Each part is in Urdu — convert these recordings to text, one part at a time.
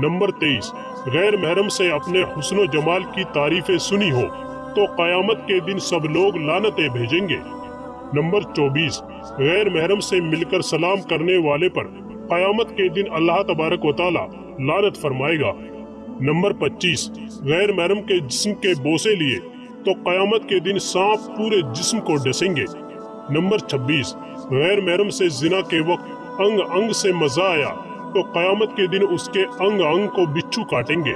نمبر 23، غیر محرم سے اپنے حسن و جمال کی تعریفیں سنی ہو تو قیامت کے دن سب لوگ لعنتیں بھیجیں گے۔ نمبر 24، غیر محرم سے مل کر سلام کرنے والے پر قیامت کے دن اللہ تبارک و تعالی لعنت فرمائے گا۔ نمبر 25، غیر محرم کے جسم کے بوسے لیے تو قیامت کے دن سانپ پورے جسم کو ڈسیں گے۔ نمبر 26، غیر محرم سے زنا کے وقت انگ انگ سے مزہ آیا تو قیامت کے دن اس کے انگ انگ کو بچھو کاٹیں گے۔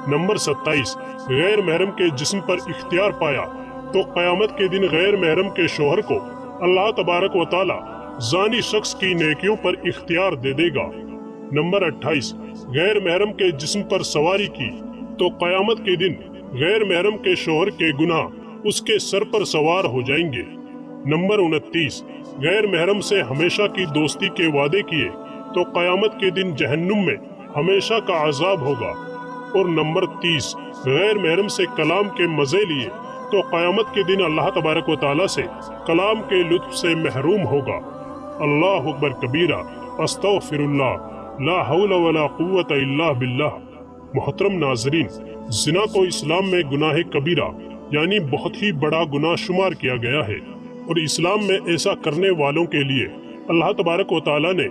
نمبر 27، غیر محرم کے جسم پر اختیار پایا تو قیامت کے دن غیر محرم کے شوہر کو اللہ تبارک و تعالی زانی شخص کی نیکیوں پر اختیار دے دے گا۔ نمبر 28، غیر محرم کے جسم پر سواری کی تو قیامت کے دن غیر محرم کے شوہر کے گناہ اس کے سر پر سوار ہو جائیں گے۔ نمبر 29، غیر محرم سے ہمیشہ کی دوستی کے وعدے کیے تو قیامت کے دن جہنم میں ہمیشہ کا عذاب ہوگا۔ اور نمبر 30، غیر محرم سے کلام کے مزے لیے تو قیامت کے دن اللہ تبارک و تعالیٰ سے کلام کے لطف سے محروم ہوگا۔ اللہ اکبر کبیرہ، استغفر اللہ، لا حول ولا قوت الا باللہ۔ محترم ناظرین، زنا کو اسلام میں گناہ کبیرہ یعنی بہت ہی بڑا گناہ شمار کیا گیا ہے، اور اسلام میں ایسا کرنے والوں کے لیے اللہ تبارک و تعالیٰ نے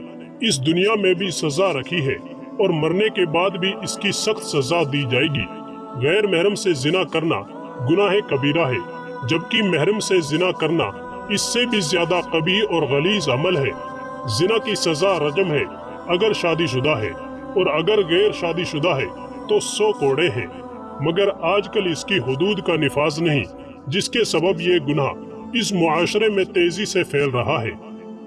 اس دنیا میں بھی سزا رکھی ہے اور مرنے کے بعد بھی اس کی سخت سزا دی جائے گی۔ غیر محرم سے زنا کرنا گناہ کبیرہ ہے، جبکہ محرم سے زنا کرنا اس سے بھی زیادہ قبیح اور غلیظ عمل ہے۔ زنا کی سزا رجم ہے اگر شادی شدہ ہے، اور اگر غیر شادی شدہ ہے تو 100 کوڑے ہیں، مگر آج کل اس کی حدود کا نفاذ نہیں، جس کے سبب یہ گناہ اس معاشرے میں تیزی سے پھیل رہا ہے،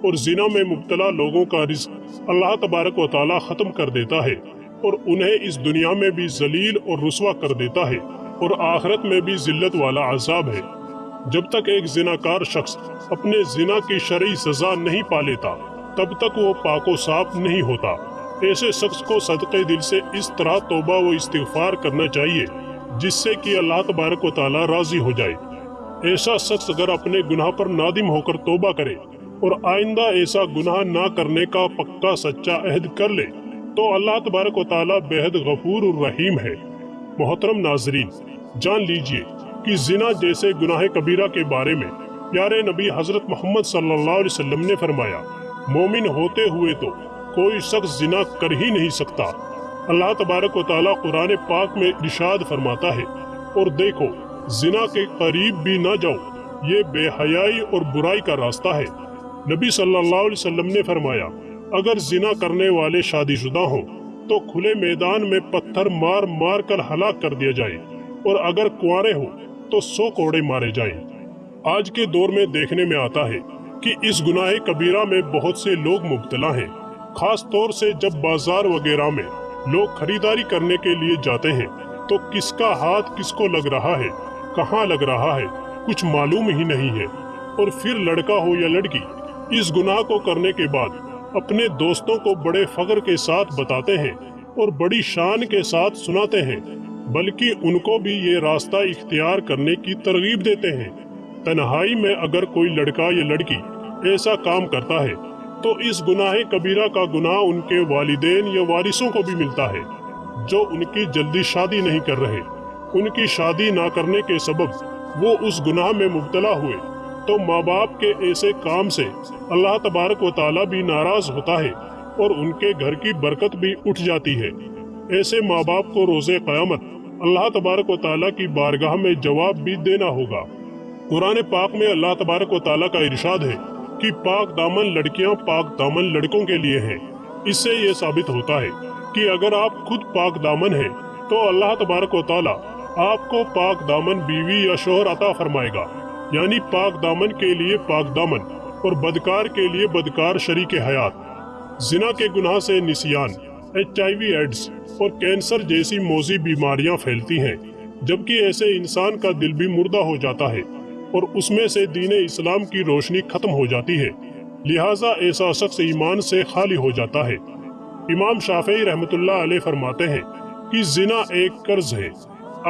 اور زنا میں مبتلا لوگوں کا رزق اللہ تبارک و تعالی ختم کر دیتا ہے، اور انہیں اس دنیا میں بھی ذلیل اور رسوا کر دیتا ہے، اور آخرت میں بھی ذلت والا عذاب ہے۔ جب تک ایک زناکار شخص اپنے زنا کی شرعی سزا نہیں پا لیتا، تب تک وہ پاک و صاف نہیں ہوتا۔ ایسے شخص کو صدقے دل سے اس طرح توبہ و استغفار کرنا چاہیے جس سے کہ اللہ تبارک و تعالی راضی ہو جائے۔ ایسا شخص اگر اپنے گناہ پر نادم ہو کر توبہ کرے اور آئندہ ایسا گناہ نہ کرنے کا پکا سچا عہد کر لے تو اللہ تبارک و تعالی بےحد غفور الرحیم ہے۔ محترم ناظرین، جان لیجئے کہ زنا جیسے گناہ کبیرہ کے بارے میں پیارے نبی حضرت محمد صلی اللہ علیہ وسلم نے فرمایا، مومن ہوتے ہوئے تو کوئی شخص زنا کر ہی نہیں سکتا۔ اللہ تبارک و تعالی قرآن پاک میں ارشاد فرماتا ہے، اور دیکھو زنا کے قریب بھی نہ جاؤ، یہ بے حیائی اور برائی کا راستہ ہے۔ نبی صلی اللہ علیہ وسلم نے فرمایا، اگر زنا کرنے والے شادی شدہ ہوں تو کھلے میدان میں پتھر مار مار کر ہلاک کر دیا جائے، اور اگر کنوارے ہوں تو 100 کوڑے مارے جائیں۔ آج کے دور میں دیکھنے میں آتا ہے کہ اس گناہ کبیرہ میں بہت سے لوگ مبتلا ہیں، خاص طور سے جب بازار وغیرہ میں لوگ خریداری کرنے کے لیے جاتے ہیں تو کس کا ہاتھ کس کو لگ رہا ہے، کہاں لگ رہا ہے، کچھ معلوم ہی نہیں ہے، اور پھر لڑکا ہو یا لڑکی اس گناہ کو کرنے کے بعد اپنے دوستوں کو بڑے فخر کے ساتھ بتاتے ہیں اور بڑی شان کے ساتھ سناتے ہیں، بلکہ ان کو بھی یہ راستہ اختیار کرنے کی ترغیب دیتے ہیں۔ تنہائی میں اگر کوئی لڑکا یا لڑکی ایسا کام کرتا ہے تو اس گناہ کبیرہ کا گناہ ان کے والدین یا وارثوں کو بھی ملتا ہے، جو ان کی جلدی شادی نہیں کر رہے۔ ان کی شادی نہ کرنے کے سبب وہ اس گناہ میں مبتلا ہوئے تو ماں باپ کے ایسے کام سے اللہ تبارک و تعالیٰ بھی ناراض ہوتا ہے اور ان کے گھر کی برکت بھی اٹھ جاتی ہے۔ ایسے ماں باپ کو روز قیامت اللہ تبارک و تعالیٰ کی بارگاہ میں جواب بھی دینا ہوگا۔ قرآن پاک میں اللہ تبارک و تعالیٰ کا ارشاد ہے کہ پاک دامن لڑکیاں پاک دامن لڑکوں کے لیے ہیں۔ اس سے یہ ثابت ہوتا ہے کہ اگر آپ خود پاک دامن ہیں تو اللہ تبارک و تعالیٰ آپ کو پاک دامن بیوی یا شوہر عطا فرمائے گا، یعنی پاک دامن کے لیے پاک دامن اور بدکار کے لیے بدکار شریک حیات۔ زنا کے گناہ سے نسیان، HIV ایڈز اور کینسر جیسی موذی بیماریاں پھیلتی ہیں، جبکہ ایسے انسان کا دل بھی مردہ ہو جاتا ہے اور اس میں سے دین اسلام کی روشنی ختم ہو جاتی ہے، لہٰذا ایسا شخص ایمان سے خالی ہو جاتا ہے۔ امام شافعی رحمۃ اللہ علیہ فرماتے ہیں کہ زنا ایک قرض ہے،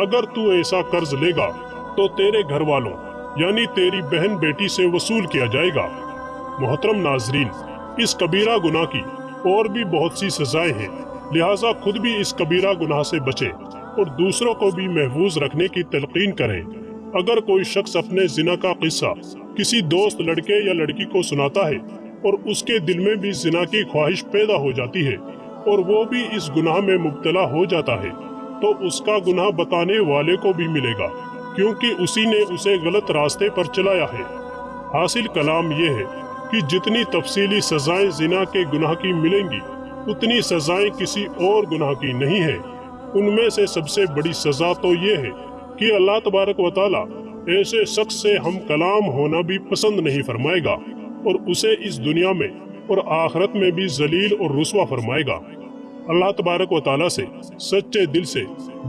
اگر تو ایسا قرض لے گا تو تیرے گھر والوں یعنی تیری بہن بیٹی سے وصول کیا جائے گا۔ محترم ناظرین، اس کبیرہ گناہ کی اور بھی بہت سی سزائیں ہیں، لہٰذا خود بھی اس کبیرہ گناہ سے بچے اور دوسروں کو بھی محفوظ رکھنے کی تلقین کریں۔ اگر کوئی شخص اپنے زنا کا قصہ کسی دوست لڑکے یا لڑکی کو سناتا ہے اور اس کے دل میں بھی زنا کی خواہش پیدا ہو جاتی ہے اور وہ بھی اس گناہ میں مبتلا ہو جاتا ہے، تو اس کا گناہ بتانے والے کو بھی ملے گا، کیونکہ اسی نے اسے غلط راستے پر چلایا ہے۔ حاصل کلام یہ ہے کہ جتنی تفصیلی سزائیں زنا کے گناہ کی ملیں گی، اتنی سزائیں کسی اور گناہ کی نہیں ہیں۔ ان میں سے سب سے بڑی سزا تو یہ ہے کہ اللہ تبارک و تعالیٰ ایسے شخص سے ہم کلام ہونا بھی پسند نہیں فرمائے گا اور اسے اس دنیا میں اور آخرت میں بھی ذلیل اور رسوا فرمائے گا۔ اللہ تبارک و تعالیٰ سے سچے دل سے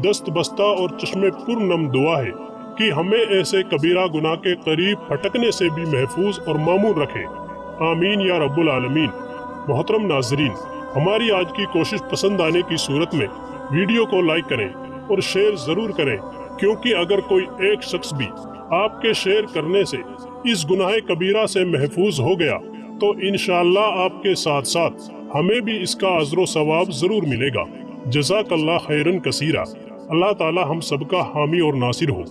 دست بستہ اور چشم پر نم دعا ہے کہ ہمیں ایسے کبیرہ گناہ کے قریب پھٹکنے سے بھی محفوظ اور معمور رکھے۔ آمین یا رب العالمین۔ محترم ناظرین، ہماری آج کی کوشش پسند آنے کی صورت میں ویڈیو کو لائک کریں اور شیئر ضرور کریں، کیونکہ اگر کوئی ایک شخص بھی آپ کے شیئر کرنے سے اس گناہ کبیرہ سے محفوظ ہو گیا تو انشاءاللہ آپ کے ساتھ ساتھ ہمیں بھی اس کا اجر و ثواب ضرور ملے گا۔ جزاک اللہ خیرن کثیرہ۔ اللہ تعالی ہم سب کا حامی اور ناصر ہو۔